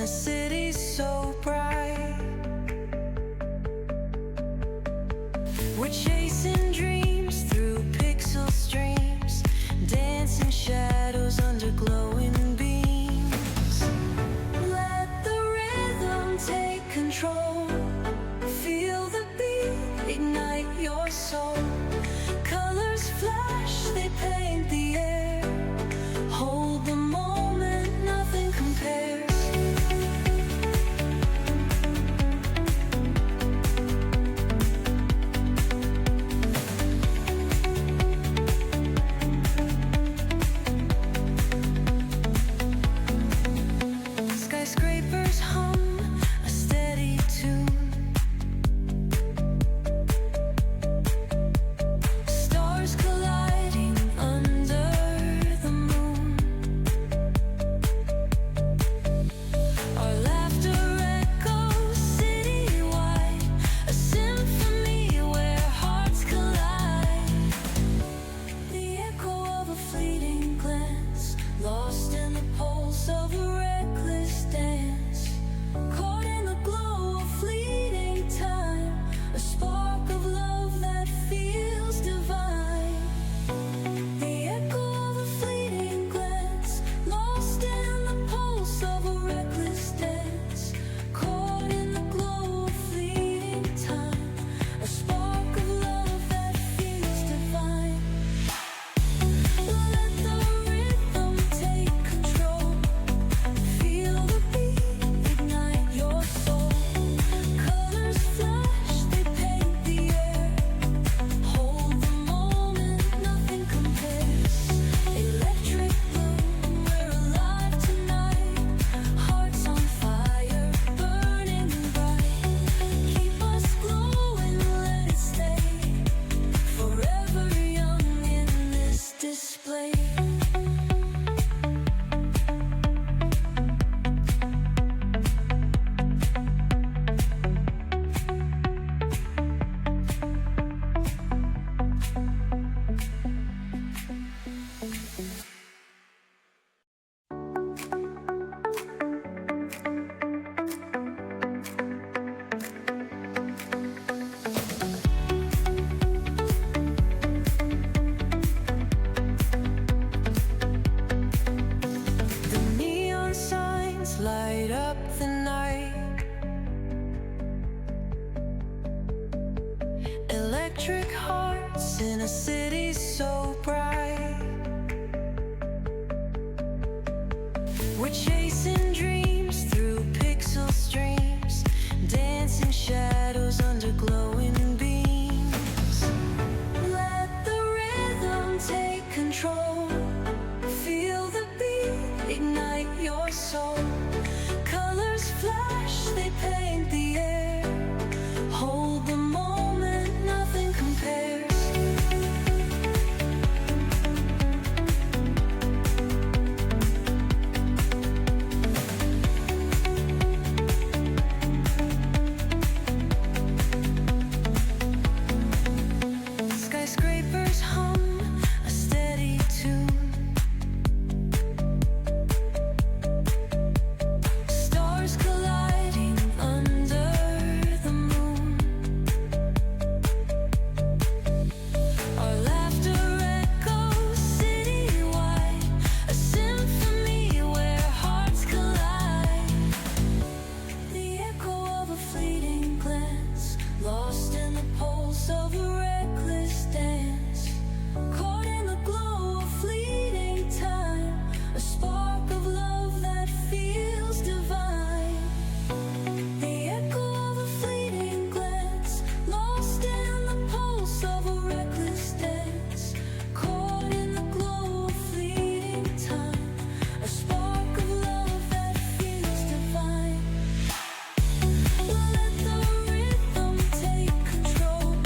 in a city so bright. We're chasing dreams through pixel streams, dancing shadows under glowing beams. Let the rhythm take control. Feel the beat, ignite your soul. Colors flash, they paint the air. Hold the moment, nothing compares. Skyscrapers hum a steady tune. Stars colliding under the moon. Our laughter echoes citywide, a symphony where hearts collide. The echo of a fleeting glance, lost in the pulse of a reckless dance. Caught in the glow of fleeting time, a spark of love that feels divine. The echo of a fleeting glance, lost in the pulse of a reckless dance. Caught in the glow of fleeting time, a spark of love that feels divine. Let the rhythm take control. Feel the beat, ignite your soul. Colors flash, they paint the air. Hold the moment, nothing compares. Electric blue, we're alive tonight. Hearts on fire, burning bright. Keep us glowing, let it stay. Forever young in this display. The neon signs light up the night. Electric hearts in a city so bright. We're chasing dreams through pixel streams, dancing shadows under glowing beams. Let the rhythm take control. Feel the beat, ignite your soul. Colors flash, they paint the air. Hold the moment, nothing compares. Skyscrapers hum a steady tune. Stars colliding under the moon. Our laughter echoes citywide, a symphony where hearts collide. The echo of a fleeting glance, lost in the pulse of a reckless dance. Caught in the glow of fleeting time, a spark of love that feels divine. The echo of a fleeting glance, lost in the pulse of a reckless dance. Caught in the glow of fleeting time, a spark of love that feels divine. Let the rhythm take control.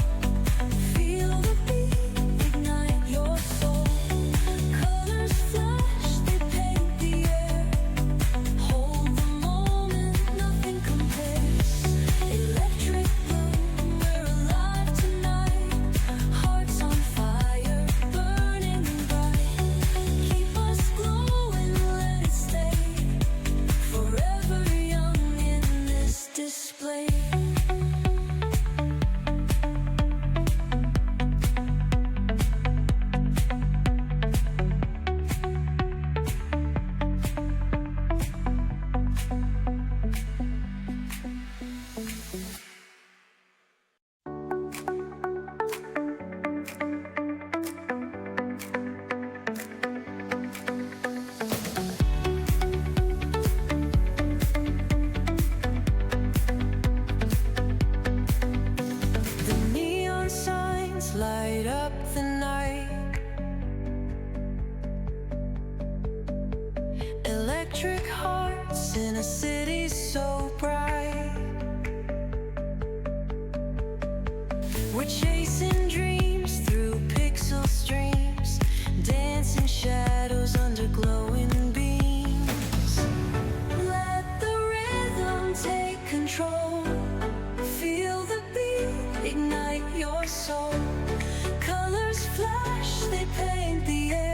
city so bright. We're chasing dreams through pixel streams, dancing shadows under glowing beams. Let the rhythm take control. Feel the beat, ignite your soul. Colors flash, they paint the air.